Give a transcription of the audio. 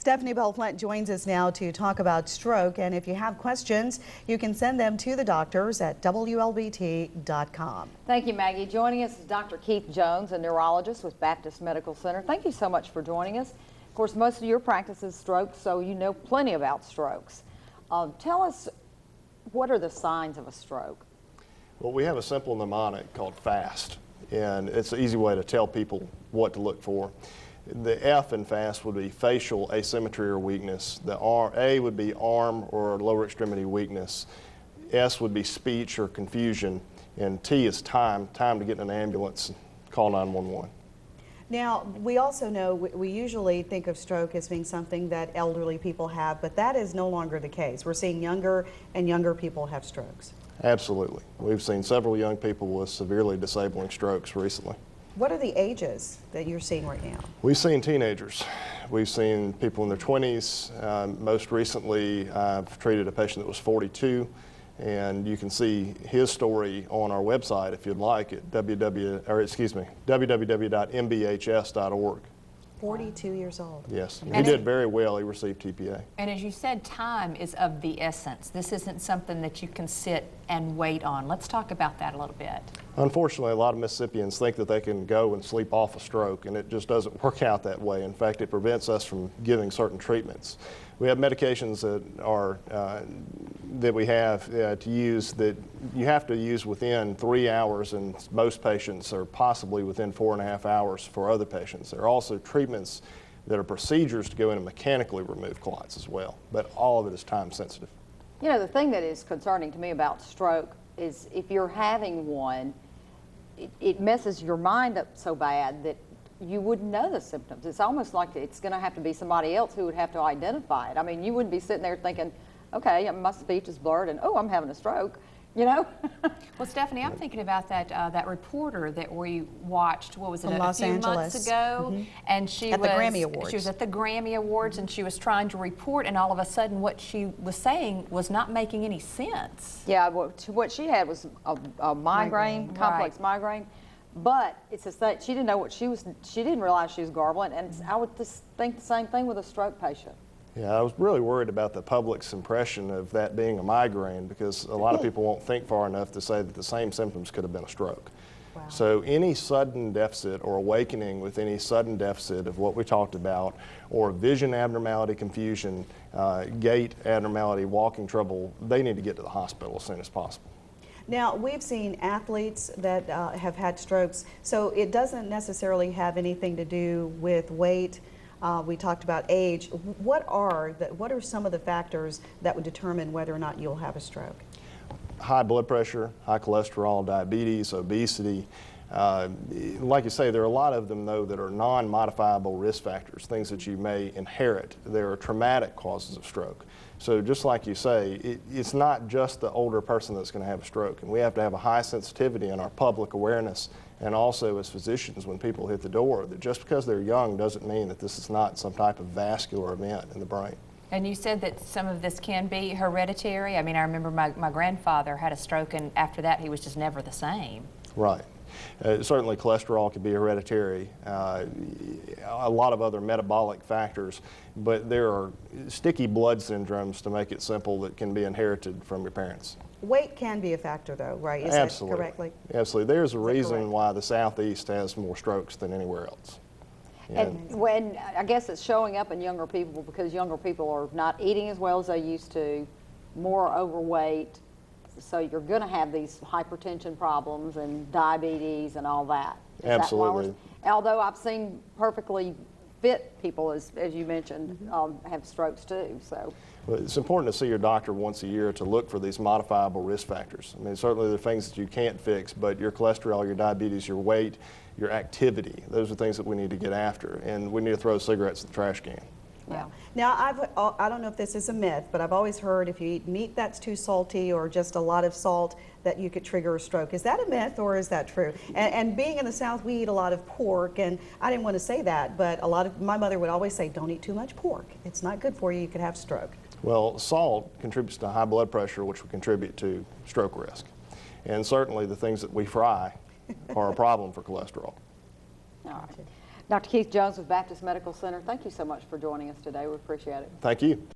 Stephanie Bell-Flint joins us now to talk about stroke, and if you have questions, you can send them to the doctors at WLBT.com. Thank you, Maggie. Joining us is Dr. Keith Jones, a neurologist with Baptist Medical Center. Thank you so much for joining us. Of course, most of your practice is strokes, so you know plenty about strokes. Tell us, what are the signs of a stroke? Well, we have a simple mnemonic called FAST, and it's an easy way to tell people what to look for. The F in FAST would be facial asymmetry or weakness. The A would be arm or lower extremity weakness. S would be speech or confusion. And T is time to get in an ambulance and call 911. Now, we also know we usually think of stroke as being something that elderly people have, but that is no longer the case. We're seeing younger and younger people have strokes. Absolutely. We've seen several young people with severely disabling strokes recently. What are the ages that you're seeing right now? We've seen teenagers. We've seen people in their 20s. Most recently, I've treated a patient that was 42, and you can see his story on our website if you'd like at www.mbhs.org. 42 years old. Yes, he did very well. He received TPA. And as you said, time is of the essence. This isn't something that you can sit and wait on. Let's talk about that a little bit. Unfortunately, a lot of Mississippians think that they can go and sleep off a stroke, and it just doesn't work out that way. In fact, it prevents us from giving certain treatments. We have medications that we have to use that you have to use within 3 hours, and most patients are possibly within 4.5 hours for other patients. There are also treatments that are procedures to go in and mechanically remove clots as well, but all of it is time sensitive. You know, the thing that is concerning to me about stroke is if you're having one, it messes your mind up so bad that you wouldn't know the symptoms. It's almost like it's going to have to be somebody else who would have to identify it. I mean, you wouldn't be sitting there thinking, okay, my speech is blurred and, oh, I'm having a stroke, you know? Well, Stephanie, I'm thinking about that reporter that we watched, what was it, From a Los few Angeles. months ago? And she At the Grammy Awards. She was at the Grammy Awards, and she was trying to report, and all of a sudden what she was saying was not making any sense. Yeah, what she had was a migraine, complex migraine. But it's just that she didn't know what she didn't realize she was garbling, and I would just think the same thing with a stroke patient. Yeah, I was really worried about the public's impression of that being a migraine, because a lot of people won't think far enough to say that the same symptoms could have been a stroke. Wow. So any sudden deficit or awakening with any sudden deficit of what we talked about, or vision abnormality, confusion, gait abnormality, walking trouble, they need to get to the hospital as soon as possible. Now, we've seen athletes that have had strokes, so it doesn't necessarily have anything to do with weight. We talked about age. What are some of the factors that would determine whether or not you'll have a stroke? High blood pressure, high cholesterol, diabetes, obesity. Like you say, there are a lot of them, though, that are non-modifiable risk factors, things that you may inherit. There are traumatic causes of stroke. So just like you say, it's not just the older person that's going to have a stroke, and we have to have a high sensitivity in our public awareness, and also as physicians when people hit the door, that just because they're young doesn't mean that this is not some type of vascular event in the brain. And you said that some of this can be hereditary. I mean, I remember my grandfather had a stroke, and after that he was just never the same. Right. Certainly cholesterol can be hereditary, a lot of other metabolic factors, but there are sticky blood syndromes, to make it simple, that can be inherited from your parents. Weight can be a factor, though, right? Is Absolutely. that correctly? Absolutely. There's a reason why the Southeast has more strokes than anywhere else. And when, I guess it's showing up in younger people because younger people are not eating as well as they used to, more overweight, so you're going to have these hypertension problems and diabetes and all that. Absolutely. Although I've seen perfectly fit people, as you mentioned, have strokes too. So well, it's important to see your doctor once a year to look for these modifiable risk factors. I mean, certainly there are things that you can't fix, but your cholesterol, your diabetes, your weight, your activity, those are things that we need to get after, and we need to throw cigarettes in the trash can. Yeah. Now, I don't know if this is a myth, but I've always heard if you eat meat that's too salty or just a lot of salt, that you could trigger a stroke. Is that a myth, or is that true? And being in the South, we eat a lot of pork, and I didn't want to say that, but my mother would always say, don't eat too much pork. It's not good for you. You could have stroke. Well, salt contributes to high blood pressure, which would contribute to stroke risk. And certainly the things that we fry are a problem for cholesterol. All right. Dr. Keith Jones with Baptist Medical Center, thank you so much for joining us today. We appreciate it. Thank you.